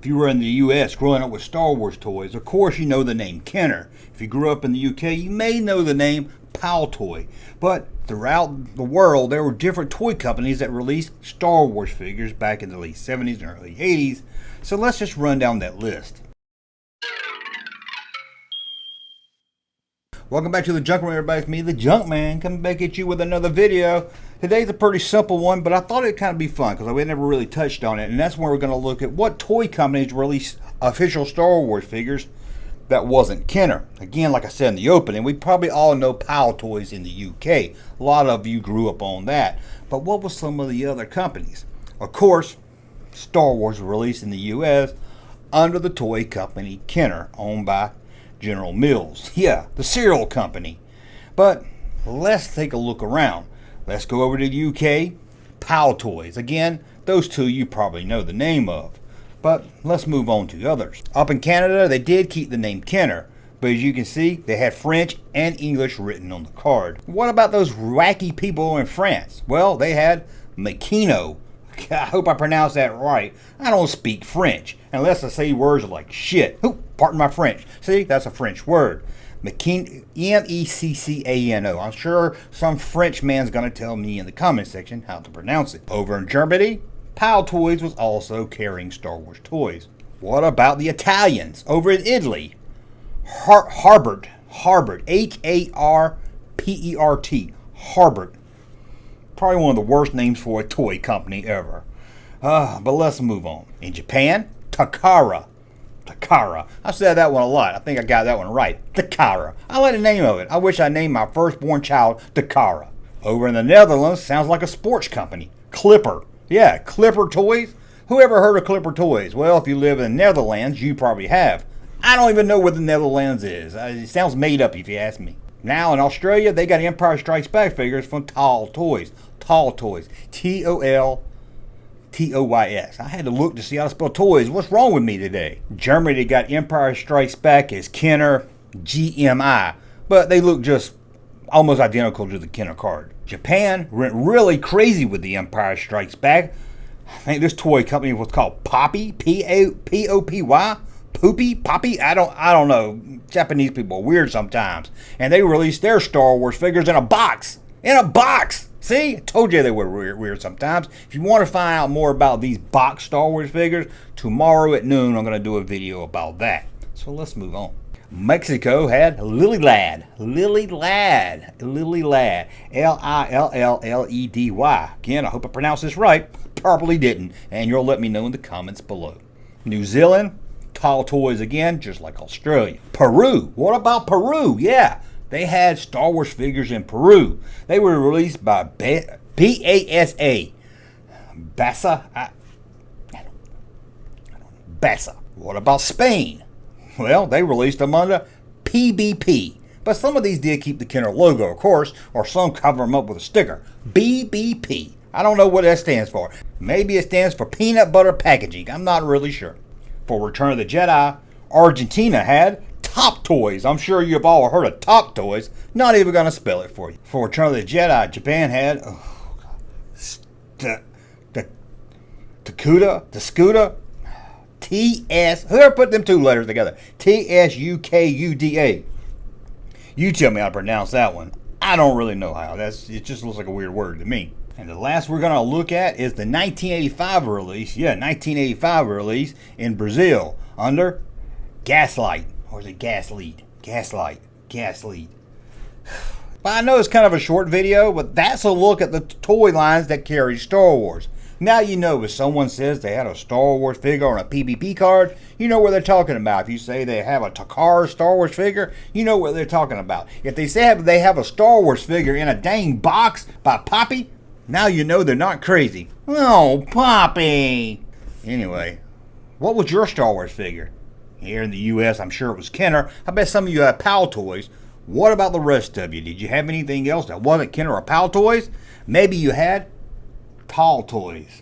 If you were in the US growing up with Star Wars toys, of course you know the name Kenner. If you grew up in the UK, you may know the name Paltoy. But throughout the world, there were different toy companies that released Star Wars figures back in the late 70s and early 80s. So let's just run down that list. Welcome back to the Junkman, everybody. It's me, the Junkman, coming back at you with another video. Today's a pretty simple one, but I thought it'd kind of be fun because we never really touched on it. And that's where we're going to look at what toy companies released official Star Wars figures that wasn't Kenner. Again, like I said in the opening, we probably all know Paltoys in the UK. A lot of you grew up on that. But what was some of the other companies? Of course, Star Wars was released in the US under the toy company Kenner, owned by General Mills. Yeah, the cereal company. But let's take a look around. Let's go over to the UK. Paltoys. Again, those two you probably know the name of. But let's move on to others. Up in Canada, they did keep the name Kenner. But as you can see, they had French and English written on the card. What about those wacky people in France? Well, they had Makino. I hope I pronounced that right. I don't speak French unless I say words like shit. Ooh, pardon my French. See, that's a French word. M-E-C-C-A-N-O. I'm sure some French man's going to tell me in the comment section how to pronounce it. Over in Germany, Paltoys was also carrying Star Wars toys. What about the Italians? Over in Italy, Harbert, H-A-R-P-E-R-T, Harbert. Probably one of the worst names for a toy company ever. But let's move on. In Japan, Takara. I said that one a lot. I think I got that one right. Takara. I like the name of it. I wish I named my firstborn child Takara. Over in the Netherlands, sounds like a sports company. Clipper. Yeah, Clipper Toys. Who ever heard of Clipper Toys? Well, if you live in the Netherlands, you probably have. I don't even know where the Netherlands is. It sounds made up if you ask me. Now in Australia, they got Empire Strikes Back figures from Tall Toys. Tall Toys. T-O-L-T-O-Y-S. I had to look to see how to spell toys. What's wrong with me today? Germany, they got Empire Strikes Back as Kenner GMI. But they look just almost identical to the Kenner card. Japan went really crazy with the Empire Strikes Back. I think this toy company was called Poppy. P-O-P-Y. Poppy? I don't know. Japanese people are weird sometimes. And they released their Star Wars figures in a box. See? I told you they were weird sometimes. If you want to find out more about these box Star Wars figures, tomorrow at noon I'm going to do a video about that. So let's move on. Mexico had Lily Lad. L-I-L-L-E-D-Y. Again, I hope I pronounced this right. Probably didn't. And you'll let me know in the comments below. New Zealand, Tall Toys again, just like Australia. Peru. What about Peru? Yeah. They had Star Wars figures in Peru. They were released by B-A-S-A. Basa. Basa. What about Spain? Well, they released them under PBP. But some of these did keep the Kenner logo, of course, or some cover them up with a sticker. BBP. I don't know what that stands for. Maybe it stands for peanut butter packaging. I'm not really sure. For Return of the Jedi, Argentina had Top Toys. I'm sure you've all heard of Top Toys. Not even going to spell it for you. For Return of the Jedi, Japan had Takuda, T-S, whoever put them two letters together, T-S-U-K-U-D-A. You tell me how to pronounce that one. I don't really know how. It just looks like a weird word to me. And the last we're going to look at is the 1985 release. Yeah, 1985 release in Brazil under Gaslight. Or is it Gaslight? Gaslight. But I know it's kind of a short video, but that's a look at the toy lines that carry Star Wars. Now you know if someone says they had a Star Wars figure on a PBP card, you know what they're talking about. If you say they have a Takara Star Wars figure, you know what they're talking about. If they say they have a Star Wars figure in a dang box by Poppy, now you know they're not crazy. Oh, Poppy! Anyway, what was your Star Wars figure? Here in the US, I'm sure it was Kenner. I bet some of you had Paltoys. What about the rest of you? Did you have anything else that wasn't Kenner or Paltoys? Maybe you had Tall Toys.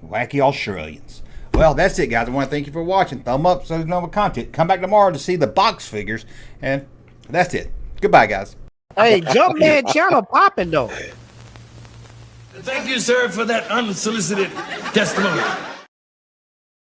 Wacky Australians. Well, that's it, guys. I want to thank you for watching. Thumb up so there's no more content. Come back tomorrow to see the box figures. And that's it. Goodbye, guys. Hey, Junkman channel popping though. Thank you, sir, for that unsolicited testimony.